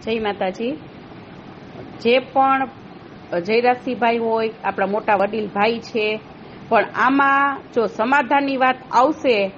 જય માતાજી। જે પણ જયરાજસિંહભાઈ હોય આપણા મોટા વડીલ ભાઈ છે, પણ આમાં જો સમાધાનની વાત આવશે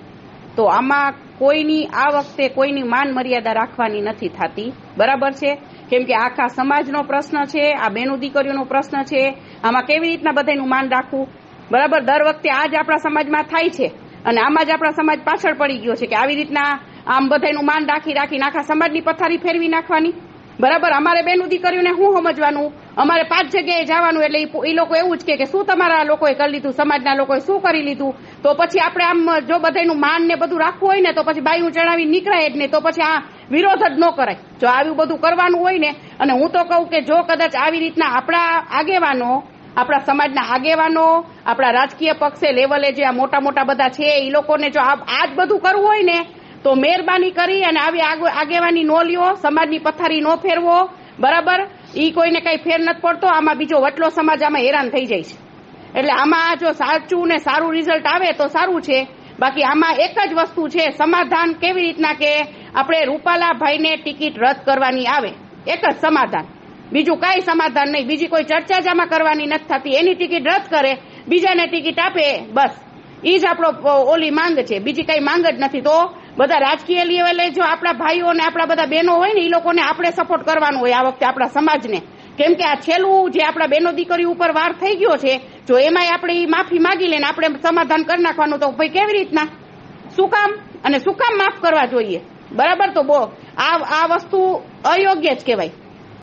તો આમાં કોઈની આ વખતે કોઈની માન મર્યાદા રાખવાની નથી થતી, બરાબર છે? કેમ કે આખા સમાજનો પ્રશ્ન છે, આ બેનો દીકરીઓનો પ્રશ્ન છે, આમાં કેવી રીતના બધાનું માન રાખવું, બરાબર? દર વખતે આ જ આપણા સમાજમાં થાય છે અને આમાં જ આપણા સમાજ પાછળ પડી ગયો છે કે આવી રીતના આમ બધાનું માન રાખીને આખા સમાજની પથારી ફેરવી નાખવાની, બરાબર? અમારે બેનું દીકરીઓને શું સમજવાનું, અમારે 5 જગ્યાએ જવાનું એટલે એ લોકો એવું જ કે શું તમારા લોકોએ કરી લીધું, સમાજના લોકોએ શું કરી લીધું? તો પછી આપણે આમ જો બધાનું માન ને બધું રાખવું હોય ને તો પછી બાયું ચડાવી નીકળાય જ ને, તો પછી આ વિરોધ જ ન કરાય જો આવું બધું કરવાનું હોય ને। અને હું તો કહું કે જો કદાચ આવી રીતના આપણા આગેવાનો, આપણા સમાજના આગેવાનો, આપણા રાજકીય પક્ષે લેવલે જે આ મોટા મોટા બધા છે એ લોકોને જો આ જ બધું કરવું હોય ને તો મહેરબાની કરી અને આવી આગેવાની નો લ્યો, સમાજની પથારી નો ફેરવો, બરાબર? ઈ કોઈને કઈ ફેર નથી પડતો, આમાં બીજો વટલો સમાજ આમાં હેરાન થઈ જાય છે। એટલે આમાં જો સાચું ને સારું રિઝલ્ટ આવે તો સારું છે, બાકી આમાં એક જ વસ્તુ છે, સમાધાન કેવી રીતના કે આપણે રૂપાલાભાઈને ટિકિટ રદ કરવાની આવે, એક જ સમાધાન, બીજું કાંઈ સમાધાન નહીં, બીજી કોઈ ચર્ચા જ આમાં કરવાની નથી થતી। એની ટિકિટ રદ કરે, બીજાને ટિકિટ આપે, બસ ઈ જ આપણો ઓલી માંગ છે, બીજી કઈ માંગ જ નથી। તો બધા રાજકીય લેવલે જો આપણા ભાઈઓ ને આપણા બધા બહેનો હોય ને એ લોકોને આપણે સપોર્ટ કરવાનો હોય આ વખતે આપણા સમાજને, કેમ કે આ છેલ્લું જે આપણા બહેનો દીકરી ઉપર વાર થઈ ગયો છે, જો એમાંય આપણે માફી માંગી લઈને આપણે સમાધાન કરી નાખવાનું, તો ભાઈ કેવી રીતના, શું કામ અને શું કામ માફ કરવા જોઈએ, બરાબર? તો આ વસ્તુ અયોગ્ય જ કહેવાય।